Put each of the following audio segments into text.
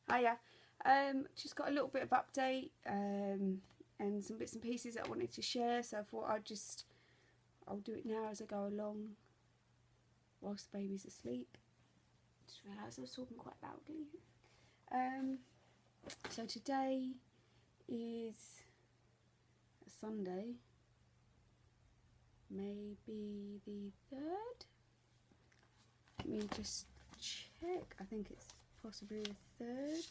Hiya. Just got a little bit of update and some bits and pieces that I wanted to share, so I thought I'll do it now as I go along whilst the baby's asleep. Just realised I was talking quite loudly. So today is a Sunday, maybe the 3rd. Let me just check. I think it's possibly the 3rd,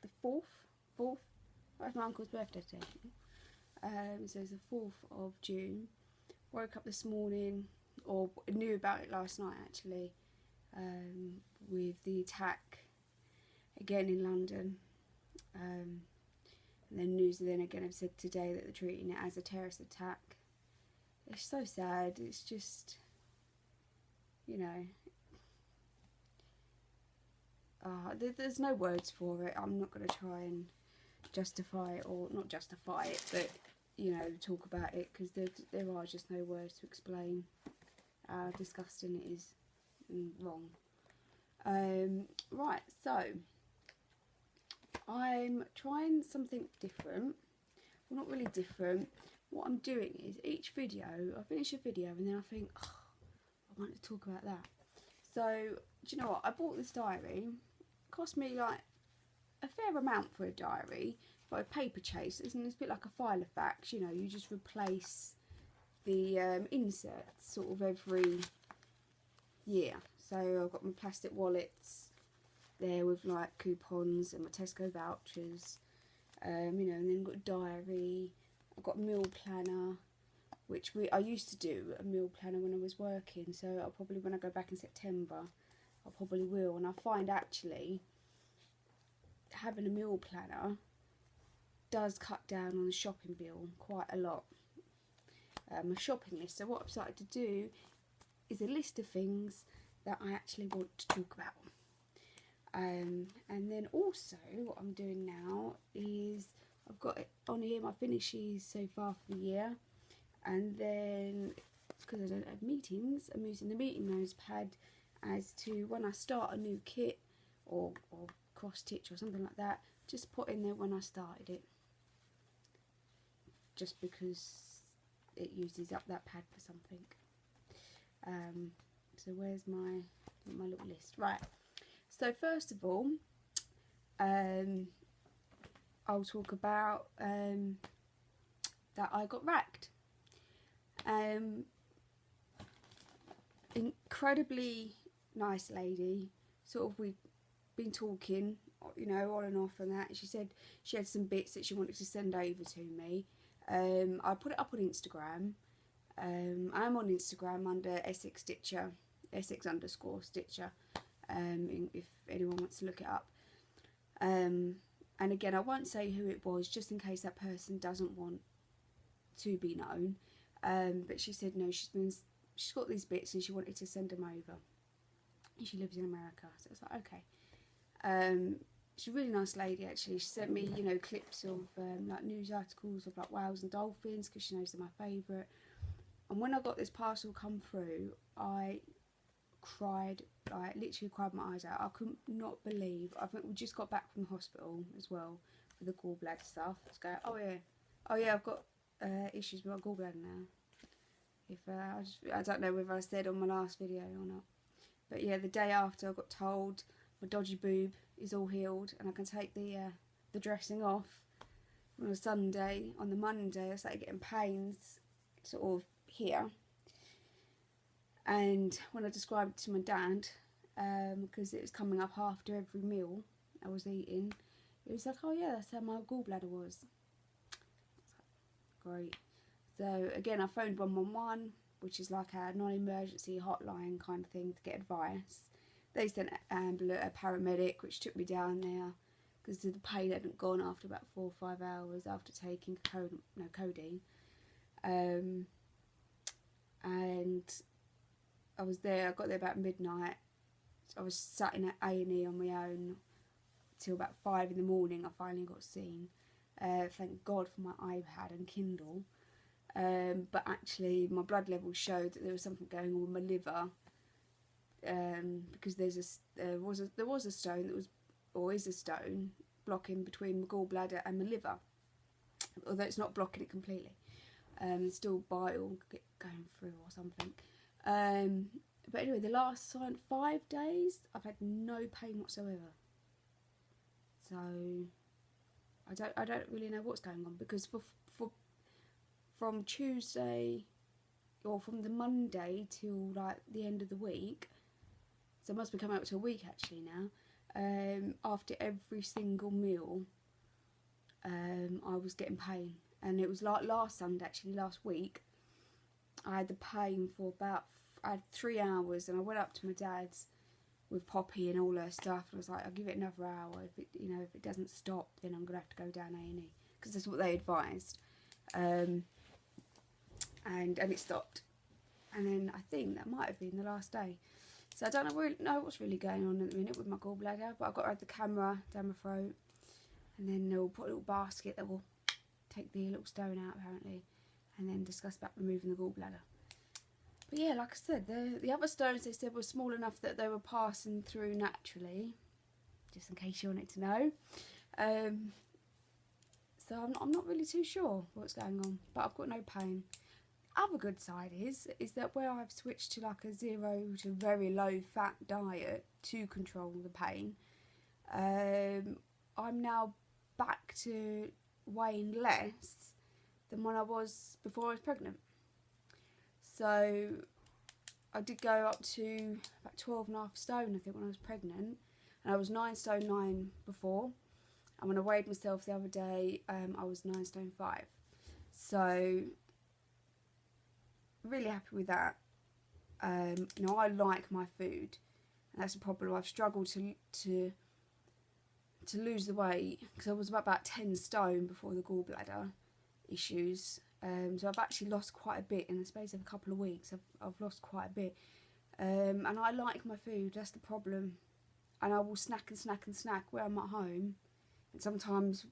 the 4th. That's my uncle's birthday today. So it's the 4th of June. Woke up this morning, or knew about it last night actually, with the attack again in London. And then news then again have said today that they're treating it as a terrorist attack. It's so sad. It's just, you know, there's no words for it. I'm not going to try and justify it, or not justify it, but, you know, talk about it, because there are just no words to explain how disgusting it is and wrong. Right, so I'm trying something different. Well, not really different. What I'm doing is each video, I finish a video and then I think, oh, I want to talk about that. So, do you know what? I bought this diary. It cost me like a fair amount for a diary, by paper chasers, and it's a bit like a file of facts. You know, you just replace the inserts sort of every year. So I've got my plastic wallets there with like coupons and my Tesco vouchers, you know, and then got a diary. I've got a meal planner, which I used to do a meal planner when I was working, so I'll probably, when I go back in September, I probably will. And I find actually having a meal planner does cut down on the shopping bill quite a lot. My shopping list. So what I've started to do is a list of things that I actually want to talk about. And then also what I'm doing now is I've got it on here my finishes so far for the year, and then because I don't have meetings, I'm using the meeting notes pad as to when I start a new kit or cross stitch or something like that, just put in there when I started it, just because it uses up that pad for something. So where's my little list? Right, so first of all, I'll talk about that I got racked. Incredibly nice lady. Sort of, we've been talking, you know, on and off and that. She said she had some bits that she wanted to send over to me. I put it up on Instagram. I'm on Instagram under Essex_Stitcher, if anyone wants to look it up. And again, I won't say who it was, just in case that person doesn't want to be known. But she said no, she's got these bits and she wanted to send them over. She lives in America, so it's like, okay. She's a really nice lady actually. She sent me, you know, clips of like news articles of like whales and dolphins, because she knows they're my favourite. And when I got this parcel come through, I cried, like literally cried my eyes out. I could not believe. I think we just got back from the hospital as well for the gallbladder stuff. Let's go. Oh yeah, I've got issues with my gallbladder now. I don't know whether I said on my last video or not, but yeah, the day after I got told my dodgy boob is all healed and I can take the dressing off. On a Sunday, on the Monday, I started getting pains sort of here. And when I described it to my dad, because it was coming up after every meal I was eating, he was like, oh yeah, that's how my gallbladder was. Great. So again, I phoned 111, which is like a non-emergency hotline kind of thing, to get advice. They sent a paramedic, which took me down there because the pain hadn't gone after about 4 or 5 hours after taking codeine. And I was there. I got there about midnight. I was sat in an A&E on my own till about 5 in the morning. I finally got seen. Thank God for my iPad and Kindle. But actually, my blood levels showed that there was something going on with my liver. Because there was a stone that was or is a stone blocking between my gallbladder and my liver, although it's not blocking it completely. There's still bile going through or something. But anyway, the last 5 days I've had no pain whatsoever. So I don't really know what's going on, because from Tuesday, or from the Monday till like the end of the week, so it must be coming up to a week actually now, after every single meal I was getting pain. And it was like last week, I had the pain for about, I had 3 hours, and I went up to my dad's with Poppy and all her stuff, and I was like, I'll give it another hour. If it doesn't stop, then I'm gonna have to go down A&E, because that's what they advised. And it stopped, and then I think that might have been the last day. So I don't really know what's really going on at the minute with my gallbladder, but I've got to have the camera down my throat, and then they'll put a little basket that will take the little stone out apparently, and then discuss about removing the gallbladder. But yeah, like I said, the other stones they said were small enough that they were passing through naturally, just in case you wanted to know. So I'm not really too sure what's going on, but I've got no pain. Other good side is that where I've switched to like a 0 to very low fat diet to control the pain, I'm now back to weighing less than when I was before I was pregnant. So I did go up to about 12.5 stone, I think, when I was pregnant, and I was 9 stone 9 before, and when I weighed myself the other day, I was 9 stone 5. So really happy with that. You know, I like my food, and that's the problem. I've struggled to lose the weight, because I was about 10 stone before the gallbladder issues. So I've actually lost quite a bit in the space of a couple of weeks. I've lost quite a bit, and I like my food. That's the problem. And I will snack and snack and snack where I'm at home. And sometimes,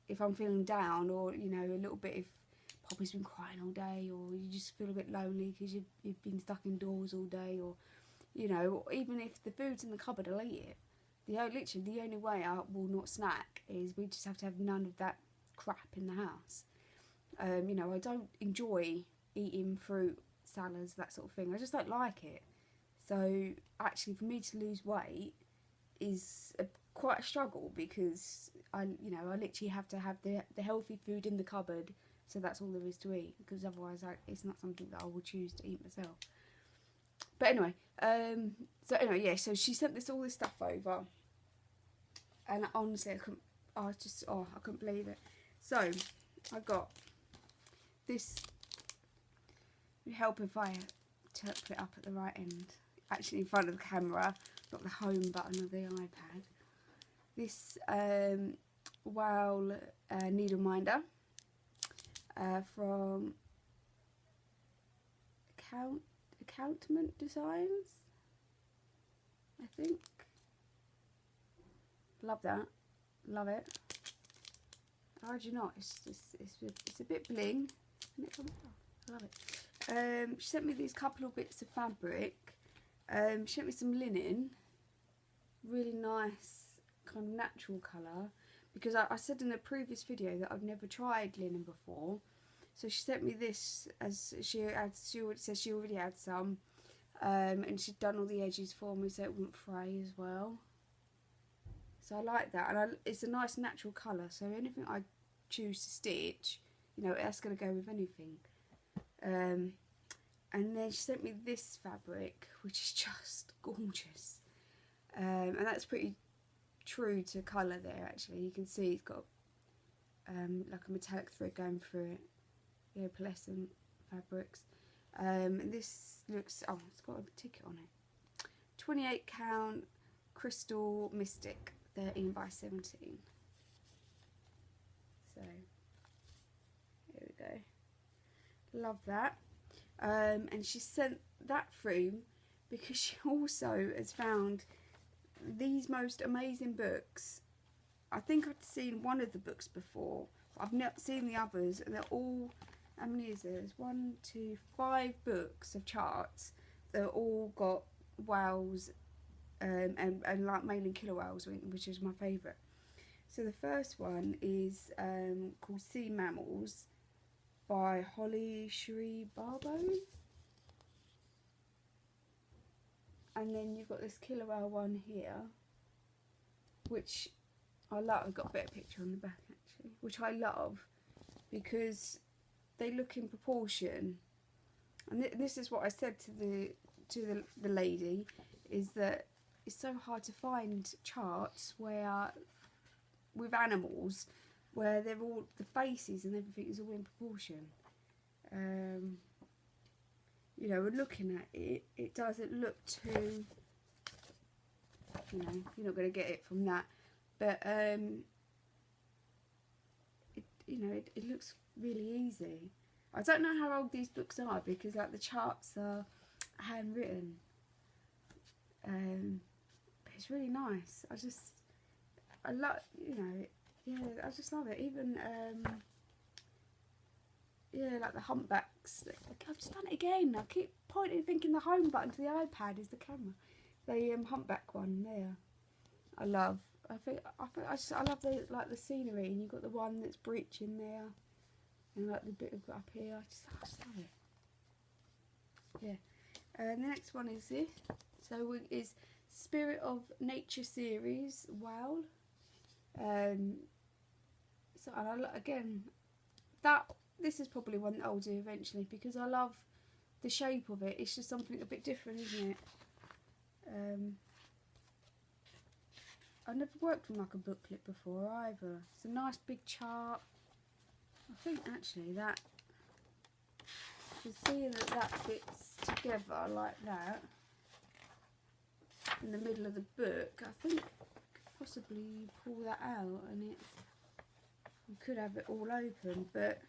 if I'm feeling down, or you know, a little bit, if Poppy's been crying all day, or you just feel a bit lonely because you've been stuck indoors all day, or you know, or even if the food's in the cupboard, I'll eat it. Literally the only way I will not snack is we just have to have none of that crap in the house. You know, I don't enjoy eating fruit, salads, that sort of thing. I just don't like it. So actually, for me to lose weight is quite a struggle, because I literally have to have the healthy food in the cupboard. So that's all there is to eat, because otherwise it's not something that I will choose to eat myself. But anyway, yeah. So she sent all this stuff over, and honestly, I couldn't believe it. So I got this. Help if I put it up at the right end, actually in front of the camera, not the home button of the iPad. This Wow needle minder from Accountment Designs, I think. Love that, love it. How do you not? It's a bit bling, and it comes off. I love it. She sent me these couple of bits of fabric. She sent me some linen, really nice kind of natural colour, because I said in a previous video that I've never tried linen before. So she sent me this, as she says she already had some, and she'd done all the edges for me so it wouldn't fray as well. So I like that, and it's a nice natural colour, so anything I choose to stitch, you know, that's going to go with anything. And then she sent me this fabric, which is just gorgeous, and that's pretty true to colour there. Actually, you can see it's got like a metallic thread going through it. Yeah, pearlescent fabrics. And this looks, it's got a ticket on it. 28 count crystal mystic, 13 by 17. So here we go. Love that. And she sent that through because she also has found these most amazing books. I think I'd seen one of the books before, but I've not seen the others, and they're all, how many is there? There's 1, 2, 5 books of charts. They're all got wows and like mainly killer whales, which is my favourite. So the first one is called Sea Mammals by Holly Shree Barbo. And then you've got this killer whale one here, which I love. I've got a better picture on the back actually, which I love because they look in proportion. And this is what I said to the lady, is that it's so hard to find charts where with animals where they're all, the faces and everything is all in proportion. You know, looking at it, it doesn't look too, you know, you're not going to get it from that, but you know, it looks really easy. I don't know how old these books are because like the charts are handwritten, but it's really nice. I love, you know, yeah, I just love it. Even yeah, like the humpbacks. I've just done it again. I keep pointing, thinking the home button to the iPad is the camera. The humpback one there, I love. I love the scenery, and you've got the one that's breaching there, and like the bit of up here. I just love it. Yeah. The next one is this. So is Spirit of Nature series. Wow. So again, this is probably one that I'll do eventually because I love the shape of it. It's just something a bit different, isn't it? I've never worked with like a booklet before either. It's a nice big chart. I think actually that, you see that fits together like that in the middle of the book. I think possibly pull that out and you could have it all open, but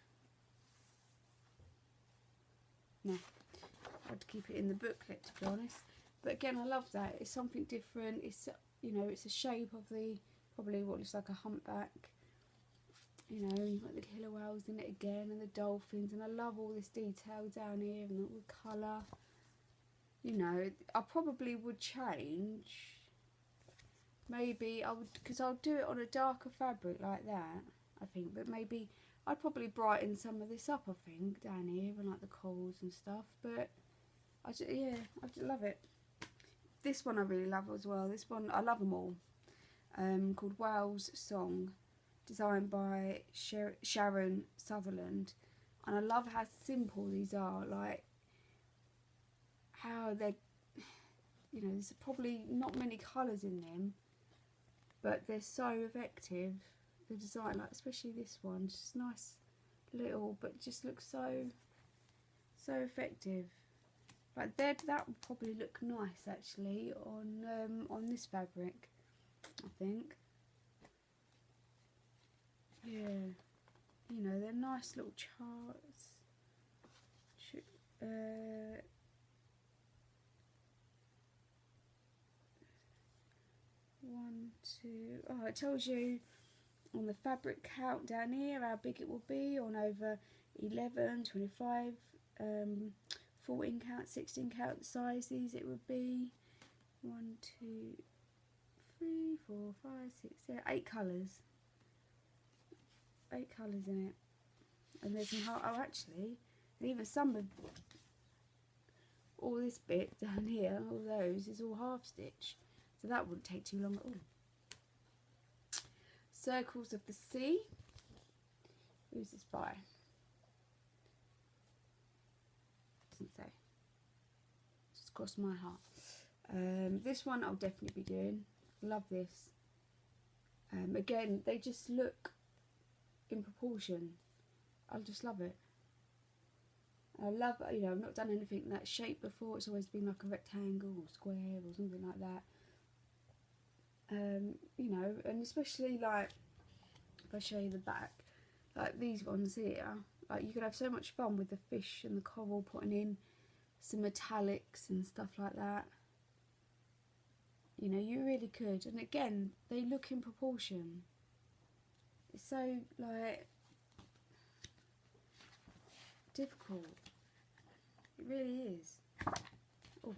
no, I had to keep it in the booklet to be honest. But again, I love that. It's something different. It's, you know, it's a shape of probably what looks like a humpback. You know, you've got the killer whales in it again and the dolphins, and I love all this detail down here and all the colour. You know, I probably would change. Maybe I would, because I'll do it on a darker fabric like that, I think. But maybe I'd probably brighten some of this up, I think, down here and like the corals and stuff. But I just love it. This one I really love as well. This one, I love them all. Called Whale's Song, designed by Sharon Sutherland. And I love how simple these are. Like how they're, you know, there's probably not many colours in them, but they're so effective. The design, like especially this one, just nice little, but just looks so effective. Like that would probably look nice actually on this fabric, I think. Yeah, you know, they're nice little charts. One, two. Oh, it tells you on the fabric count down here how big it will be on over 11, 25, 14 count, 16 count sizes. It would be 1, 2, 3, 4, 5, 6, 7, 8 colours. 8 colours in it, and there's some actually, and even some of all this bit down here, all those is all half stitch, so that wouldn't take too long at all. Circles of the Sea. Who's this by? Doesn't say. Just crossed my heart. This one I'll definitely be doing. Love this. Again, they just look in proportion. I just love it. I love, you know, I've not done anything in that shape before. It's always been like a rectangle or square or something like that. You know, and especially like if I show you the back, like these ones here, like you could have so much fun with the fish and the coral, putting in some metallics and stuff like that. You know, you really could. And again, they look in proportion. It's so like difficult. It really is. Oh,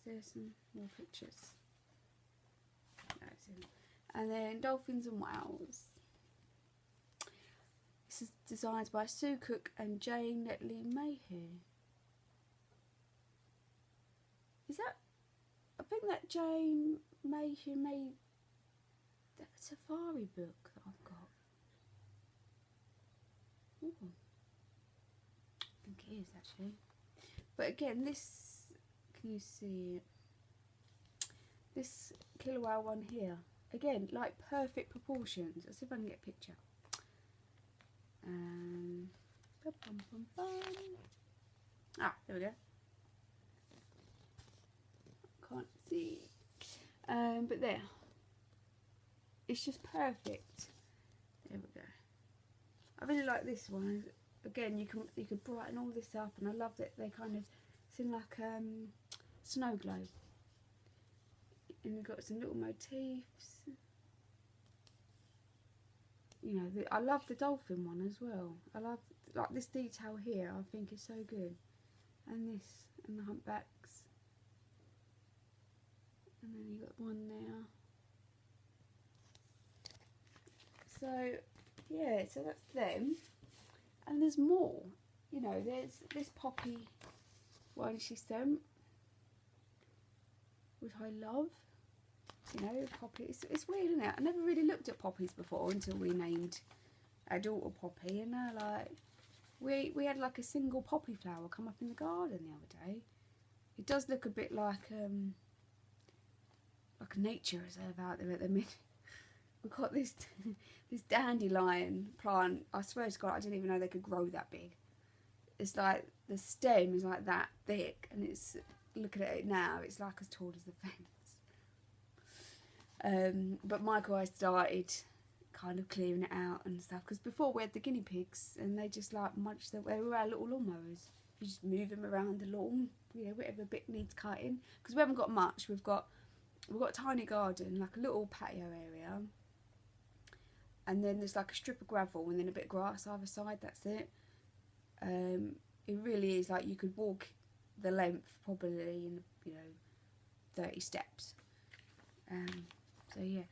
there's some more pictures. And then Dolphins and Whales. This is designed by Sue Cook and Jane Lee Mayhew. Is that, I think that Jane Mayhew made that safari book that I've got. Ooh. I think it is actually. But again, this, can you see it? This killer whale one here. Again, like perfect proportions. Let's see if I can get a picture. Bum, bum, bum. Ah, there we go. Can't see. But there. It's just perfect. There we go. I really like this one. Again, you can brighten all this up, and I love that they kind of seem like snow globe. And we've got some little motifs. You know, I love the dolphin one as well. I love, like, this detail here, I think is so good. And this, and the humpbacks. And then you got one there. So, yeah, so that's them. And there's more. You know, there's this poppy one she sent, which I love. You know, poppy. It's weird, isn't it? I never really looked at poppies before until we named our daughter Poppy, and now, like, we had like a single poppy flower come up in the garden the other day. It does look a bit like a nature reserve out there at the minute. We've got this this dandelion plant. I swear to God, I didn't even know they could grow that big. It's like the stem is like that thick, and it's, looking at it now, it's like as tall as the fence. But Michael, I started kind of clearing it out and stuff, because before we had the guinea pigs and they just like munched they were our little lawnmowers. You just move them around the lawn, you know, whatever bit needs cutting, because we haven't got much. We've got a tiny garden, like a little patio area, and then there's like a strip of gravel and then a bit of grass either side. That's it. It really is like you could walk the length probably in, you know, 30 steps. So yeah,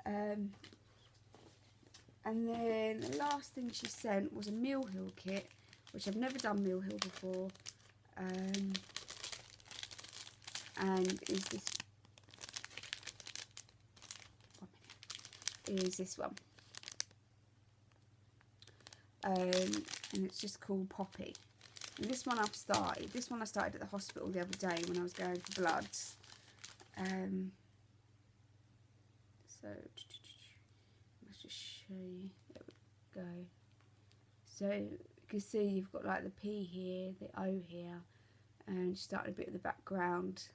and then the last thing she sent was a Mill Hill kit, which I've never done Mill Hill before, and is this one, and it's just called Poppy. And this one I started at the hospital the other day when I was going for bloods. So let's just show you. There we go. So you can see you've got like the P here, the O here, and starting a bit of the background.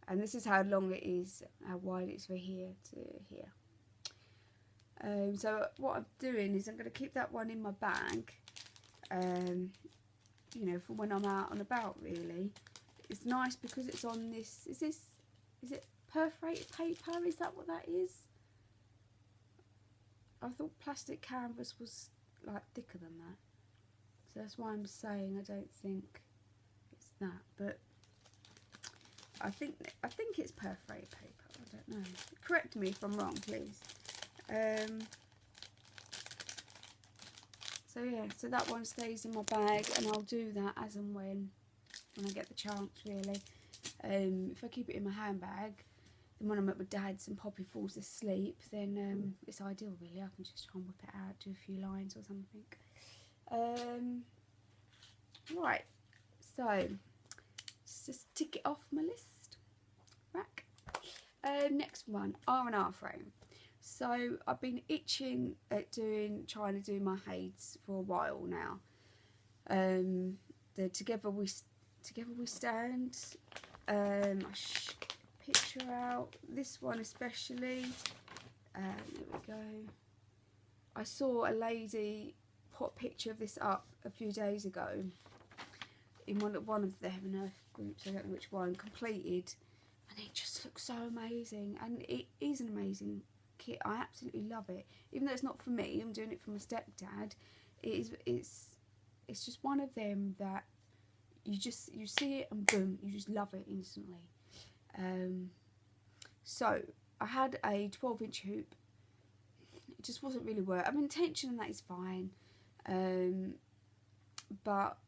And this is how long it is, how wide it's from here to here. So what I'm doing is I'm going to keep that one in my bag, you know, for when I'm out and about. Really, it's nice because it's on this. Is it perforated paper? Is that what that is? I thought plastic canvas was like thicker than that, so that's why I'm saying I don't think it's that, but I think it's perforated paper. I don't know. Correct me if I'm wrong, please. So yeah, so that one stays in my bag, and I'll do that as and when I get the chance, really. If I keep it in my handbag, then when I'm at my dad's and Poppy falls asleep, then it's ideal, really. I can just try and whip it out, do a few lines or something. Right, so let's just tick it off my list. Rack. Next one, R&R frame. So I've been itching at trying to do my heights for a while now. The Together We Stand. I picture out this one especially. There we go. I saw a lady put a picture of this up a few days ago in one of the Heaven and Earth groups. I don't know which one. Completed, and it just looks so amazing. And it is an amazing kit. I absolutely love it. Even though it's not for me, I'm doing it for my stepdad. It's just one of them that you see it and boom, you just love it instantly. So I had a 12-inch hoop just wasn't really work. I mean, tension and that is fine, but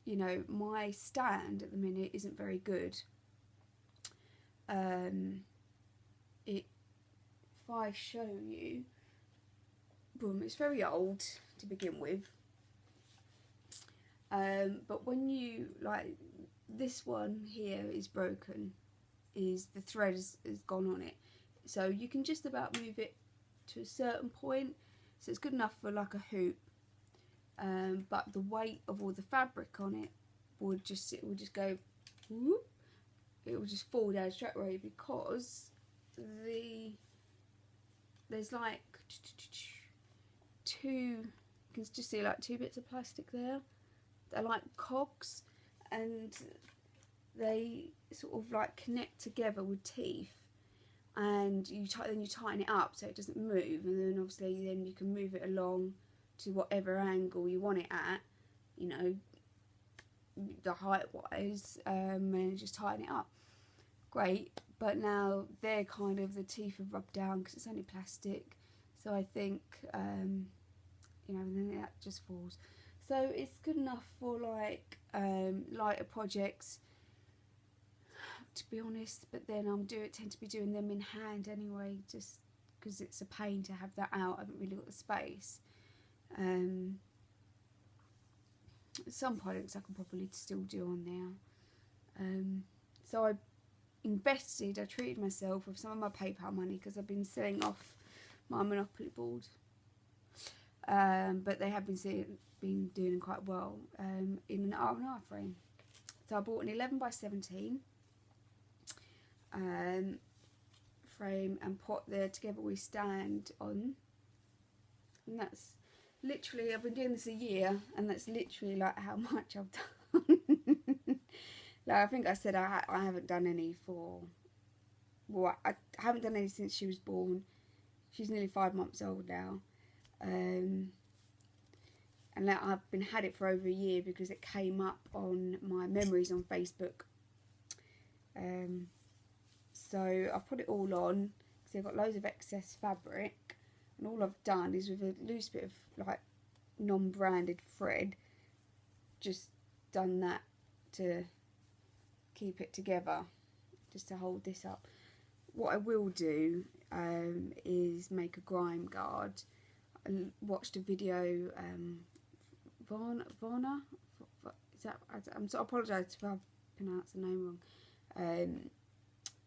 you know, my stand at the minute isn't very good. If I show you, boom, it's very old to begin with. But when you, like, this one here is broken, is the thread has gone on it, so you can just about move it to a certain point, so it's good enough for like a hoop, but the weight of all the fabric on it would just, it would just go whoop, it would just fall down straight away, because there's like two, you can just see like 2 bits of plastic there. They're like cogs, and they sort of like connect together with teeth, and then you tighten it up so it doesn't move, and then obviously then you can move it along to whatever angle you want it at, you know, the height wise, and just tighten it up. Great, but now they're kind of, the teeth have rubbed down because it's only plastic, so I think you know, and then that just falls. So it's good enough for like lighter projects, to be honest, but then tend to be doing them in hand anyway, just because it's a pain to have that out. I haven't really got the space. Some products I can probably still do on there. So I treated myself with some of my PayPal money, because I've been selling off my Monopoly board, but they have been doing quite well in an R&R frame. So I bought an 11x17 frame and put the Together We Stand on, and that's literally, I've been doing this a year, and that's literally like how much I've done. Like, I think I said I haven't done any for, well, I haven't done any since she was born. She's nearly 5 months old now, and I've had it for over a year because it came up on my memories on Facebook. So I've put it all on because I've got loads of excess fabric, and all I've done is, with a loose bit of like non-branded thread, just done that to keep it together, just to hold this up. What I will do is make a grime guard. I watched a video, Vona, is that, I apologise if I've pronounced the name wrong,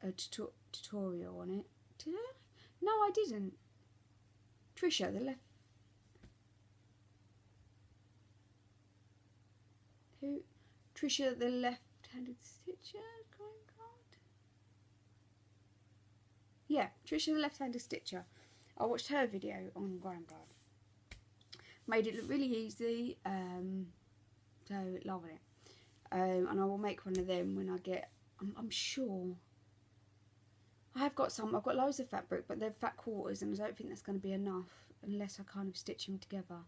a tutorial on it. Did I? No, I didn't. Trisha, the left, who? Trisha, the left-handed stitcher, grime guard. Yeah, Trisha, the left-handed stitcher. I watched her video on grime guard. Made it look really easy, so loving it. And I will make one of them when I get, I'm sure, I've got loads of fabric, but they're fat quarters, and I don't think that's going to be enough unless I kind of stitch them together.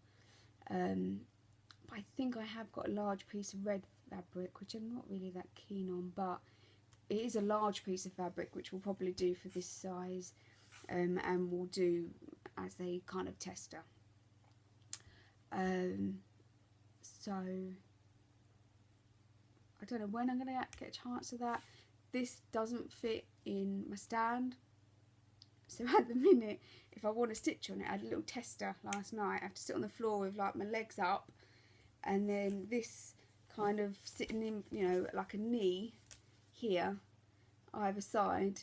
But I think I have got a large piece of red fabric, which I'm not really that keen on, but it is a large piece of fabric, which will probably do for this size, and will do as a kind of tester. So I don't know when I'm going to get a chance of that. This doesn't fit in my stand, so at the minute, if I want to stitch on it, I had a little tester last night. I have to sit on the floor with like my legs up, and then this kind of sitting in, you know, like a knee here either side,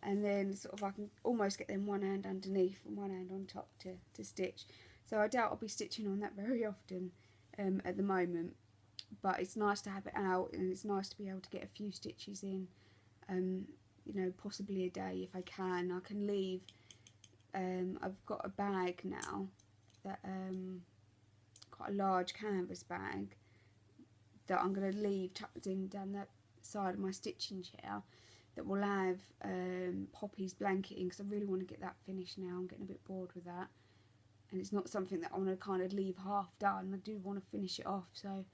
and then sort of I can almost get them one hand underneath and one hand on top to stitch. So I doubt I'll be stitching on that very often at the moment, but it's nice to have it out, and it's nice to be able to get a few stitches in, you know, possibly a day if I can. I can leave, I've got a bag now, that quite a large canvas bag that I'm going to leave tucked in down that side of my stitching chair, that will have Poppy's blanketing, because I really want to get that finished now. I'm getting a bit bored with that, and it's not something that I want to kind of leave half done. I do want to finish it off, so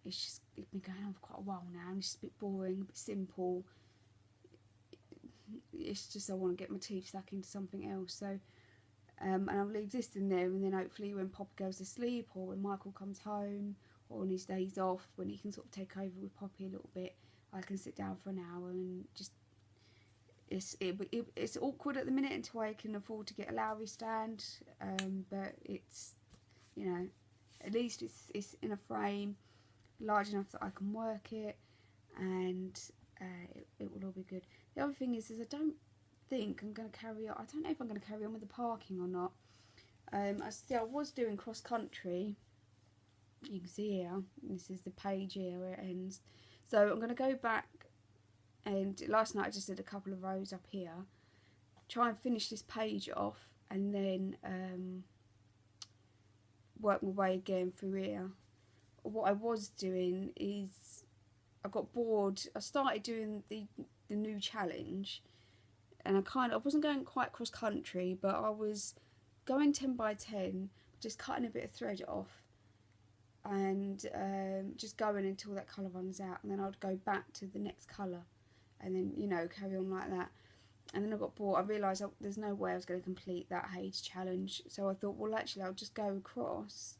it's been going on for quite a while now, and it's just a bit boring, a bit simple. It's it's just I want to get my teeth stuck into something else. So and I'll leave this in there, and then hopefully when Poppy goes to sleep, or when Michael comes home, or on his days off, when he can sort of take over with Poppy a little bit, I can sit down for an hour and just, it's awkward at the minute until I can afford to get a Lowry stand, but it's, you know, at least it's in a frame large enough that I can work it, and it will all be good. The other thing is I don't think I'm going to carry on. I don't know if I'm going to carry on with the parking or not. I was doing cross country. You can see here, this is the page here where it ends. So I'm going to go back, and last night I just did a couple of rows up here, try and finish this page off, and then work my way again through here. What I was doing is I got bored. I started doing the new challenge, and I wasn't going quite cross country, but I was going 10 by 10, just cutting a bit of thread off, and just going until that colour runs out, and then I'd go back to the next colour, and then, you know, carry on like that. And then I got bored. I realised there's no way I was going to complete that Hades challenge, so I thought, well, actually I'll just go across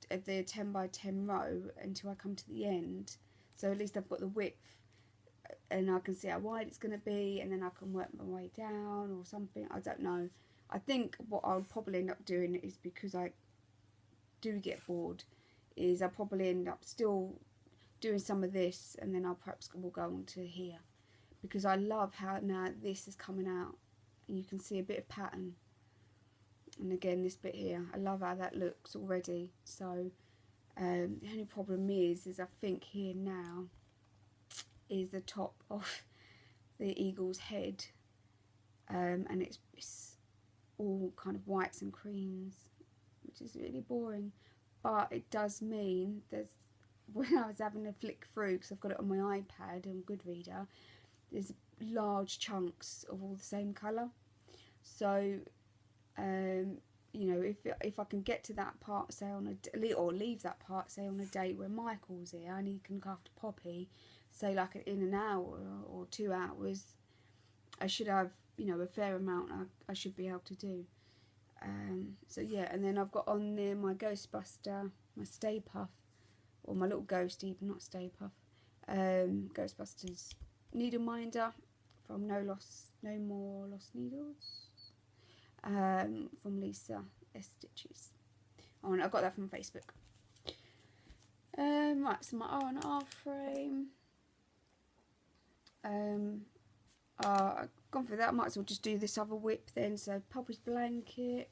the 10 by 10 row until I come to the end, so at least I've got the width and I can see how wide it's going to be, and then I can work my way down or something. I don't know. I think what I'll probably end up doing is, because I do get bored, is I'll probably end up still doing some of this, and then I'll perhaps will go on to here, because I love how now this is coming out and you can see a bit of pattern. And again, this bit here, I love how that looks already. So the only problem is I think here now is the top of the eagle's head, and it's all kind of whites and creams, which is really boring. But it does mean there's, when I was having a flick through, because I've got it on my iPad and Goodreader, there's large chunks of all the same colour. So you know, if I can get to that part, say on or leave that part, say on a date where Michael's here and he can look after Poppy, say like in an hour or 2 hours, I should have, you know, a fair amount I should be able to do. So yeah, and then I've got on there my Ghostbuster, my Stay Puff, or my little ghost even, not Stay Puff, Ghostbusters needle minder from No More Lost Needles, from Lisa S. Stitches. Oh, and I got that from Facebook. Right, so my R&R frame. I've gone through that. I might as well just do this other whip then. So Poppy's blanket.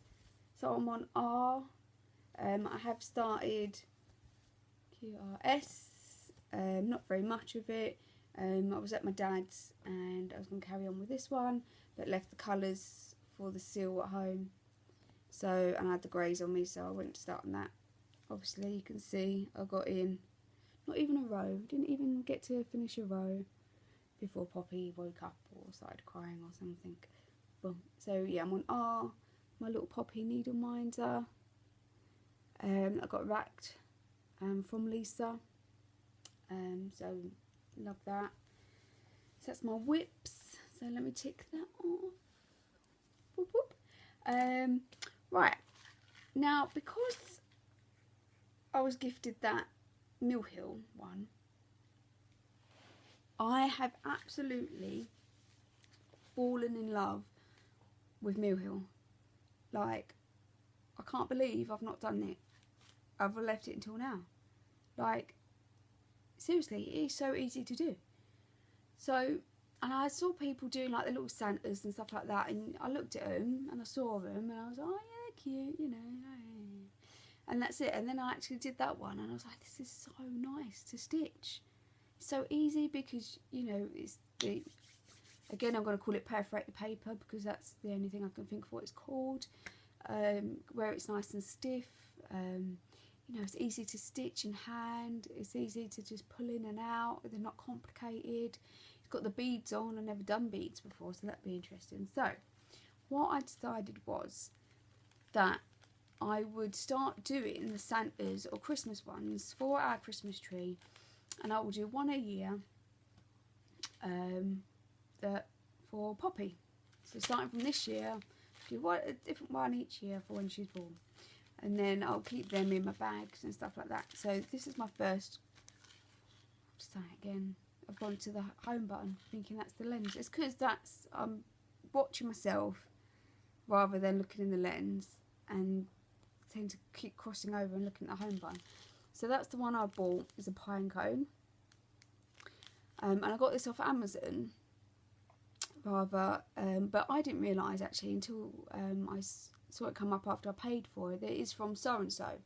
So I'm on R. I have started QRS. Not very much of it. I was at my dad's and I was going to carry on with this one, but left the colours for the seal at home. So, and I had the greys on me, so I went to start on that. Obviously you can see I got in not even a row, didn't even get to finish a row before Poppy woke up or started crying or something. Boom. So yeah, I'm on R, my little Poppy needle minder. I got racked from Lisa. So love that. So that's my whips. So let me tick that off. Whoop, whoop. Right, now because I was gifted that Mill Hill one, I have absolutely fallen in love with Mill Hill. Like, I can't believe I've not done it. I've left it until now. Like, seriously, it is so easy to do. So, and I saw people doing like the little Santas and stuff like that, and I looked at them and I saw them and I was like, oh yeah, they're cute, you know, and that's it. And then I actually did that one and I was like, this is so nice to stitch. It's so easy because, you know, it's the, again, I'm going to call it perforate the paper because that's the only thing I can think of what it's called, where it's nice and stiff. You know, it's easy to stitch in hand, it's easy to just pull in and out, they're not complicated. It's got the beads on. I've never done beads before, so that'd be interesting. So what I decided was that I would start doing the Santas or Christmas ones for our Christmas tree, and I will do one a year for Poppy. So starting from this year, do a different one each year for when she's born. And then I'll keep them in my bags and stuff like that. So this is my first, just say it again, I've gone to the home button thinking that's the lens. It's because that's, I'm watching myself rather than looking in the lens, and tend to keep crossing over and looking at the home button. So that's the one I bought, is a pine cone. And I got this off Amazon, rather, but I didn't realise actually until I saw it come up after I paid for it. It is from so and so,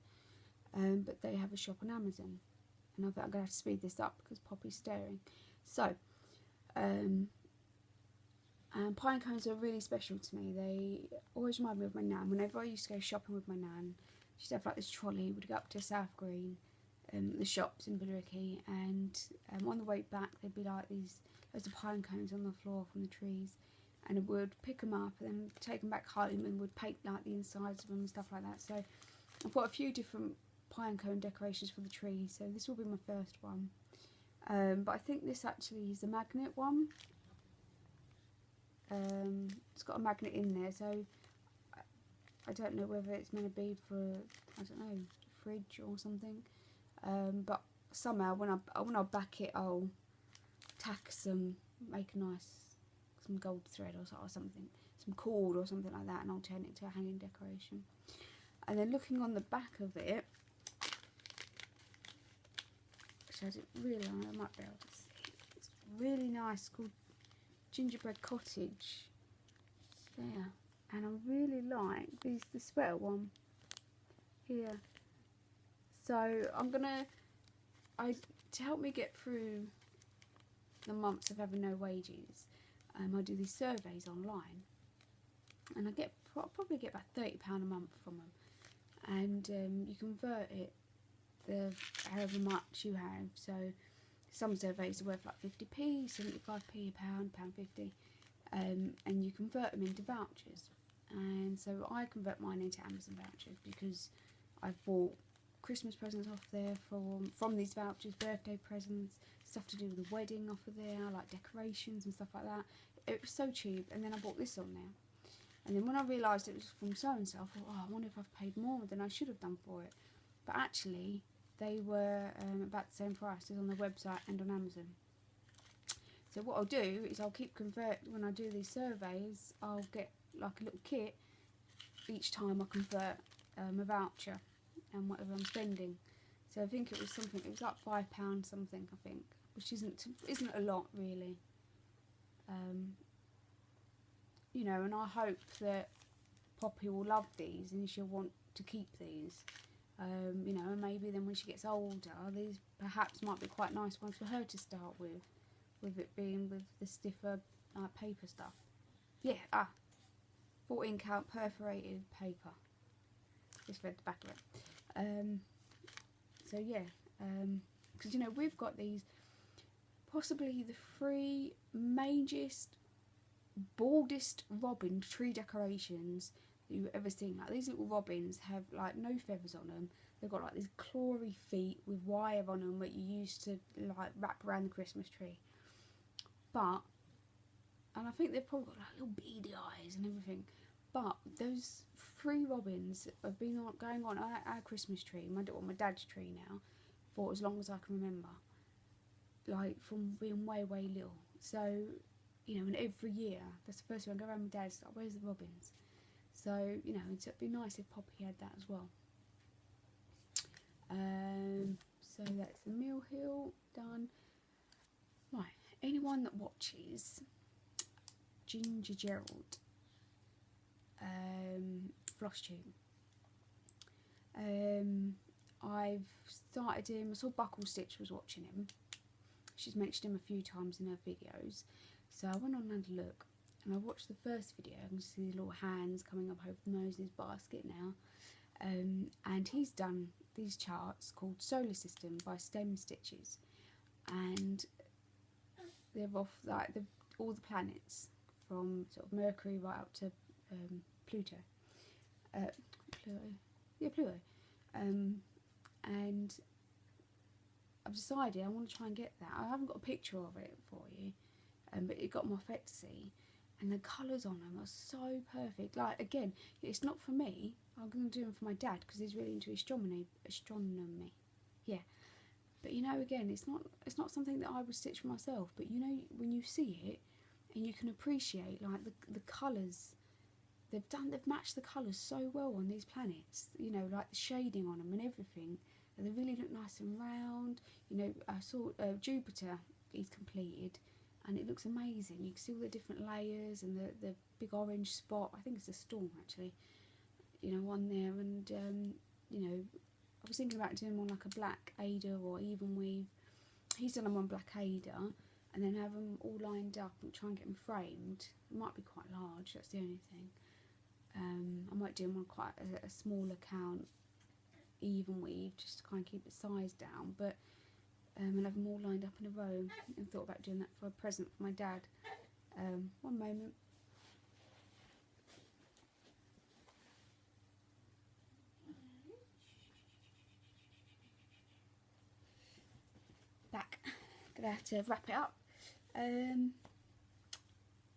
but they have a shop on Amazon, and I think I'm going to have to speed this up because Poppy's staring. So, and pine cones are really special to me. They always remind me of my nan. Whenever I used to go shopping with my nan, she'd have like this trolley. We'd go up to South Green, the shops in Billericay, and on the way back there'd be like loads of pine cones on the floor from the trees, and I would pick them up and then take them back home and would paint like the insides of them and stuff like that. So I've got a few different pine cone decorations for the tree, so this will be my first one. But I think this actually is a magnet one. It's got a magnet in there, so I don't know whether it's meant to be for, I don't know, fridge or something. But somehow when I back it, I'll tack make a nice, some gold thread or something, some cord or something like that, and I'll turn it to a hanging decoration. And then looking on the back of it, which I didn't realise, I might be able to see, it's really nice, called Gingerbread Cottage. There, and I really like the sweater one here. So I'm gonna, to help me get through the months of having no wages, I do these surveys online, and I probably get about £30 a month from them, and you convert it however much you have. So some surveys are worth like 50p, 75p, a pound, £1.50, and you convert them into vouchers. And so I convert mine into Amazon vouchers because I've bought Christmas presents off there from these vouchers, birthday presents, stuff to do with the wedding off of there, like decorations and stuff like that. It was so cheap, and then I bought this on there. And then when I realised it was from so and so, I thought, oh, I wonder if I've paid more than I should have done for it. But actually, they were about the same price as on the website and on Amazon. So what I'll do is I'll keep when I do these surveys, I'll get like a little kit each time I convert a voucher and whatever I'm spending. So I think it was like £5 something, I think, which isn't a lot really. You know, and I hope that Poppy will love these and she'll want to keep these. You know, and maybe then when she gets older, these perhaps might be quite nice ones for her to start with it being with the stiffer paper stuff. Yeah, 14 count perforated paper. Just read the back of it. So yeah, because you know, we've got these, possibly the 3 mangest, baldest robin tree decorations that you've ever seen. Like, these little robins have like no feathers on them. They've got like these clawy feet with wire on them that you used to like wrap around the Christmas tree. And I think they've probably got like little beady eyes and everything. But those 3 robins have been going on our Christmas tree, my dad's tree now, for as long as I can remember. Like, from being way little. So, you know, and every year, that's the first thing I go around my dad's like, where's the robins? So, you know, it'd be nice if Poppy had that as well. So that's the Mill Hill done. Right, anyone that watches Ginger Gerald, Flosstube, I've started him. I saw Buckle Stitch was watching him. She's mentioned him a few times in her videos, so I went on and had a look, and I watched the first video. I can see the little hands coming up over the nose of his basket now, and he's done these charts called Solar System by Stem Stitches, and they're off like all the planets from sort of Mercury right up to Pluto. Pluto. And I've decided I want to try and get that. I haven't got a picture of it for you, but it got my fet to see. and the colours on them are so perfect. Like, again, it's not for me. I'm going to do them for my dad because he's really into astronomy. Yeah. But you know, again, it's not something that I would stitch for myself. But you know, when you see it and you can appreciate like the colours, they've matched the colours so well on these planets. You know, like the shading on them and everything. And they really look nice and round. You know, I saw Jupiter is completed, and it looks amazing. You can see all the different layers and the big orange spot. I think it's a storm actually. You know, on there, and you know, I was thinking about doing one like a black Ada or even weave. He's done them on black Ada, and then have them all lined up and try and get them framed. It might be quite large. That's the only thing. I might do them on quite a smaller count, even weave, just to kind of keep the size down. But and have them all lined up in a row. And thought about doing that for a present for my dad. One moment. Back. Gonna have to wrap it up.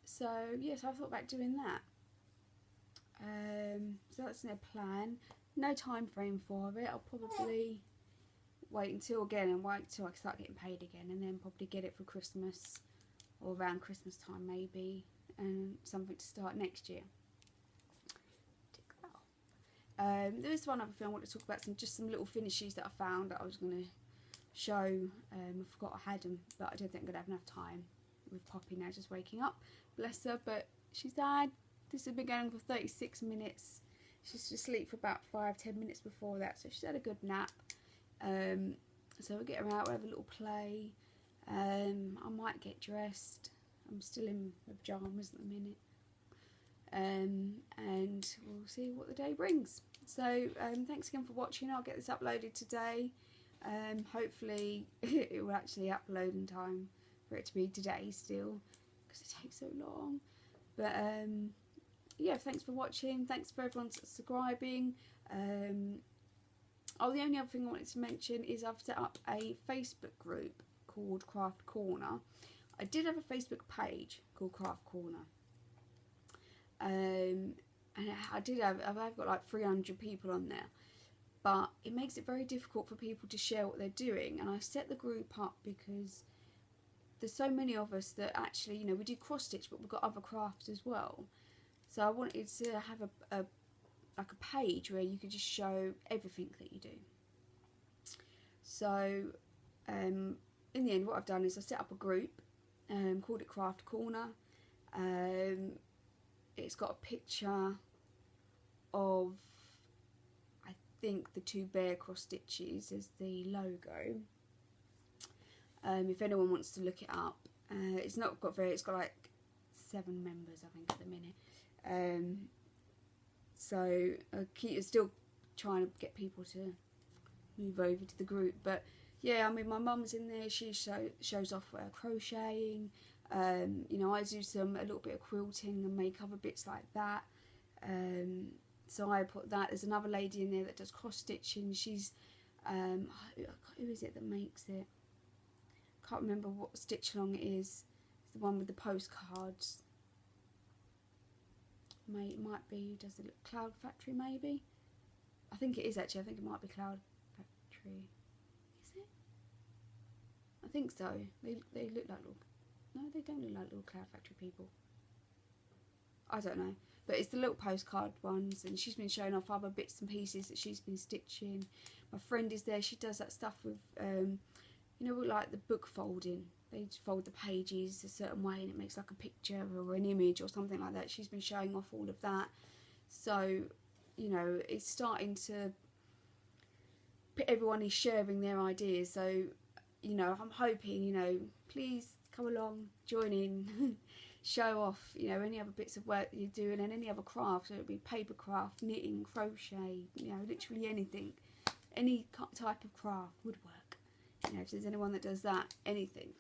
So yes, I thought about doing that. So that's their plan. No time frame for it. I'll probably wait until I start getting paid again, and then probably get it for Christmas or around Christmas time maybe, and something to start next year. There is one other thing I want to talk about, just some little finishes that I found that I was going to show. I forgot I had them, but I don't think I'm going to have enough time with Poppy now just waking up, bless her. But she's had, this has been going on for 36 minutes. She's asleep for about 5-10 minutes before that, so she's had a good nap. So we'll get her out, we'll have a little play. I might get dressed. I'm still in my pyjamas at the minute. And we'll see what the day brings. So thanks again for watching. I'll get this uploaded today. Hopefully it will actually upload in time for it to be today still, because it takes so long. But yeah, thanks for watching. Thanks for everyone subscribing. Oh, the only other thing I wanted to mention is I've set up a Facebook group called Craft Corner. I did have a Facebook page called Craft Corner. And I've got like 300 people on there. But it makes it very difficult for people to share what they're doing. And I set the group up because there's so many of us that actually, you know, we do cross stitch, but we've got other crafts as well. So I wanted to have a page where you could just show everything that you do. So in the end, what I've done is I set up a group, called it Craft Corner. It's got a picture of, I think, the 2 bear cross stitches as the logo. If anyone wants to look it up, it's got like 7 members, I think, at the minute. So I'm still trying to get people to move over to the group. But yeah, I mean, my mum's in there. She shows off crocheting. You know, I do a little bit of quilting and make other bits like that. So I put that. There's another lady in there that does cross stitching. She's who is it that makes it? Can't remember what stitch along it is. It's the one with the postcards. It might be, who does the Cloud Factory maybe? I think it is actually. I think it might be Cloud Factory. Is it? I think so. They look like little. No, they don't look like little Cloud Factory people. I don't know. But it's the little postcard ones, and she's been showing off other bits and pieces that she's been stitching. My friend is there. She does that stuff with, you know, like the book folding. They fold the pages a certain way and it makes like a picture or an image or something like that. She's been showing off all of that. So, you know, it's starting to, everyone is sharing their ideas. So, you know, I'm hoping, you know, please come along, join in, show off, you know, any other bits of work that you're doing and any other craft. So it would be paper craft, knitting, crochet, you know, literally anything. Any type of craft would work. You know, if there's anyone that does that, anything.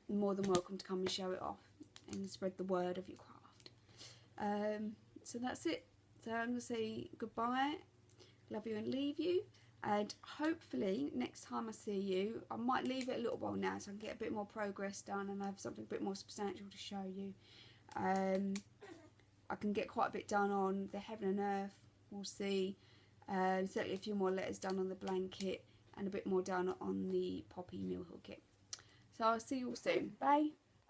More than welcome to come and show it off and spread the word of your craft. So that's it. So I'm going to say goodbye, love you and leave you, and hopefully next time I see you, I might leave it a little while now so I can get a bit more progress done and I have something a bit more substantial to show you. I can get quite a bit done on the Heaven and Earth, we'll see. Certainly a few more letters done on the blanket and a bit more done on the Poppy Mill Hill kit. So I'll see you all soon. Bye.